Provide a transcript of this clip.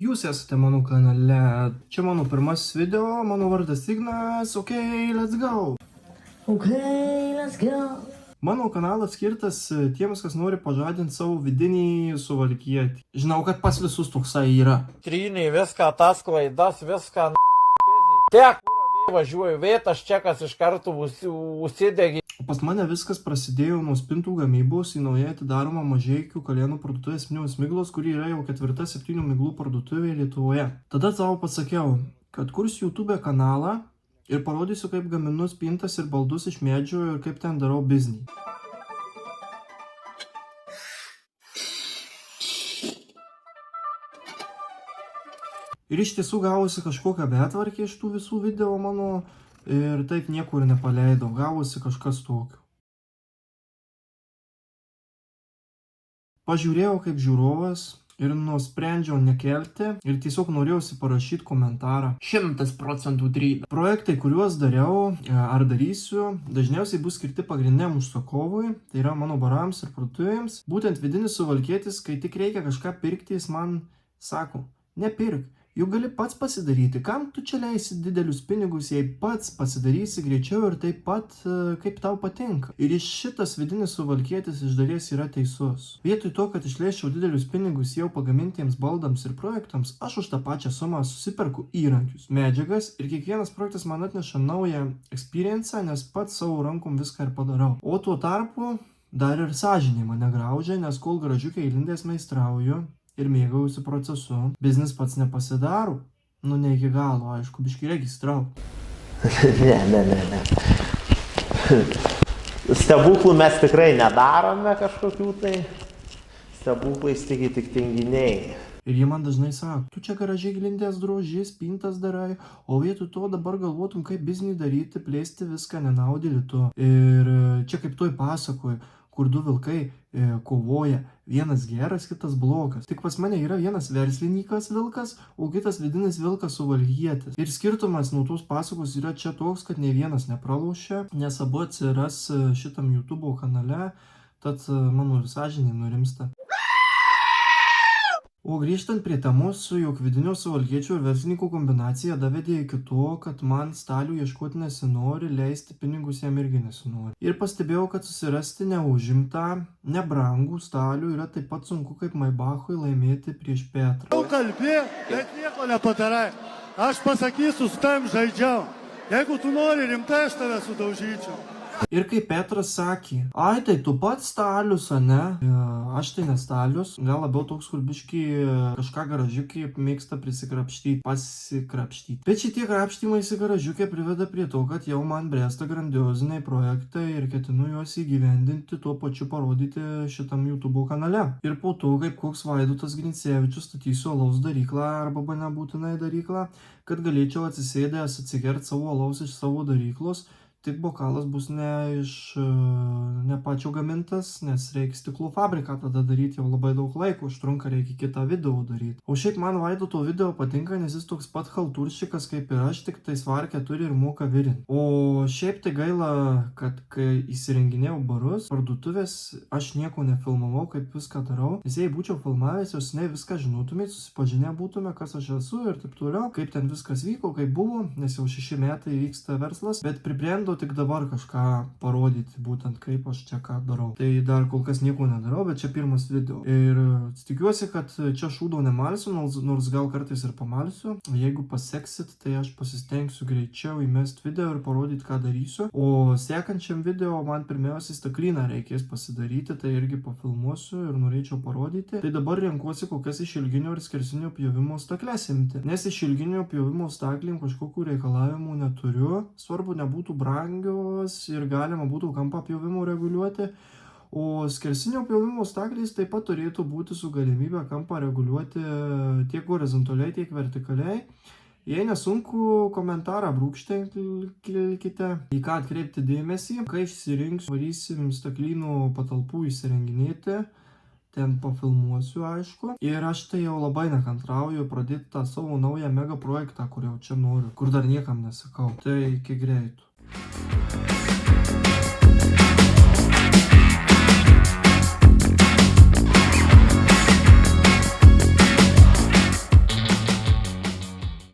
Jūs esate mano kanale. Čia mano pirmasis video, mano vardas Ignas. Let's go. Let's go. Mano kanalas skirtas tiems, kas nori pažadinti savo vidinį suvalkietį. Žinau, kad pas visus toksai yra. Tryniai viską, tas klaidas, viską tiek, važiuoju vėtas, čekas iš karto užsidegi. Pas mane viskas prasidėjo nuo spintų gamybos į naujai atidaromą Mažeikių Kalėnų parduotuvės Septynios miglos, kuri yra jau 4. 7 miglų parduotuvė Lietuvoje. Tada savo pasakiau, kad kursiu YouTube kanalą ir parodysiu, kaip gaminu spintas ir baldus iš medžio ir kaip ten darau biznį. Ir iš tiesų gavosi kažkokią betvarkę iš tų visų video mano ir taip niekur nepaleidau, gavosi kažkas tokio. Pažiūrėjau kaip žiūrovas ir nusprendžiau nekelti ir tiesiog norėjausi parašyti komentarą 100% tryda. Projektai, kuriuos dariau ar darysiu, dažniausiai bus skirti pagrindiniam užsakovui, tai yra mano barams ir parduotuvėms. Būtent vidinis suvalkietis, kai tik reikia kažką pirkti, jis man sako, nepirk. Juk gali pats pasidaryti, kam tu čia leisi didelius pinigus, jei pats pasidarysi greičiau ir taip pat, kaip tau patinka. Ir šitas vidinis suvalkietis iš dalies yra teisus. Vietoj to, kad išleisčiau didelius pinigus jau pagamintiems baldams ir projektams, aš už tą pačią sumą susiperku įrankius, medžiagas ir kiekvienas projektas man atneša naują experience, nes pats savo rankom viską ir padarau. O tuo tarpu dar ir sąžinė mane graužia, nes kol gražiukai įlindęs meistrauju ir mėgaujusi procesu, biznis pats nepasidaro. Nu, ne iki galo, aišku, biškį registrau. Ne. Stebuklų mes tikrai nedarome kažkokių tai. Stebuklais tik tinginiai. Ir jie man dažnai sako, tu čia garažiai glindės drožys, pintas darai, o vietoj to dabar galvotum, kaip biznį daryti, plėsti viską nenaudėlį to. Ir čia kaip toj pasakoju, kur du vilkai kovoja, vienas geras, kitas blogas. Tik pas mane yra vienas verslininkas vilkas, o kitas vidinis vilkas suvalkietis. Ir skirtumas nuo tos pasakos yra čia toks, kad nei vienas nepralošia, nes abu atsiras šitam YouTube kanale, tad mano ir sąžinė nurimsta. O grįžtant prie temos, jog vidinio suvalkiečio ir verslininkų kombinacija davedė iki to, kad man stalių ieškoti nesinori, leisti pinigus jam irgi nesinori. Ir pastebėjau, kad susirasti neužimtą, nebrangų stalių yra taip pat sunku kaip Maybachui laimėti prieš Petrą. Tu kalbi, bet nieko nepadarai. Aš pasakysiu, su tavim žaidžiau. Jeigu tu nori rimtai, aš tave sudaužyčiau. Ir kaip Petras sakė, ai tai tu pats stalius, ane? Aš tai nestalius, gal labiau toks, kur biškį kažką garažiukį mėgsta prisikrapštyti, pasikrapštyti. Bet šitie krapštymaisi garažiukė priveda prie to, kad jau man bręsta grandioziniai projektai ir ketinu juos įgyvendinti, tuo pačiu parodyti šitam YouTube kanale. Ir po to, kaip koks Vaidotas Grincevičius statysiu alaus daryklą arba nebūtinai daryklą, kad galėčiau atsisėdęs atsigerti savo alaus iš savo daryklos. Tik bokalas bus ne pačio gamintas, nes reikia stiklų fabriką tada daryti, jau labai daug laiko užtrunka, reikia kitą video daryti. O šiaip man Vaidoto video patinka, nes jis toks pat halturšikas kaip ir aš, tik tai svarkę turi ir moka virinti. O šiaip tai gaila, kad kai įsirenginėjau barus, parduotuvės, aš nieko nefilmavau, kaip viską darau. Nes jei būčiau filmavęs, jūs ne viską žinotumėt, susipažinę būtume, kas aš esu ir taip toliau, kaip ten viskas vyko, kaip buvo, nes jau 6 metai vyksta verslas, bet pribrendau tik dabar kažką parodyti, būtent kaip aš čia ką darau. Tai dar kol kas nieko nedarau, bet čia pirmas video. Ir tikiuosi, kad čia šūdo nemalsiu, nors gal kartais ir pamalsiu. Jeigu paseksit, tai aš pasistengsiu greičiau įmest video ir parodyti, ką darysiu. O sekančiam video man pirmiausiai staklyną reikės pasidaryti, tai irgi pafilmuosiu ir norėčiau parodyti. Tai dabar renkuosi kokias iš ilginio ir skersinio pjovimo stakles imti. Nes iš ilginio pjovimo staklėm kažkokių reikalavimų neturiu. Svarbu nebūtų ir galima būtų kampą pjovimo reguliuoti, o skersinio pjovimo staklės taip pat turėtų būti su galimybė kampą reguliuoti tiek horizontaliai, tiek vertikaliai. Jei nesunku, komentarą brūkštelkite, į ką atkreipti dėmesį. Kai išsirinksiu, varysim staklynų patalpų įsirenginėti, ten pafilmuosiu, aišku. Ir aš tai jau labai nekantrauju pradėti tą savo naują mega projektą, kur jau čia noriu, kur dar niekam nesakau. Tai iki greitų.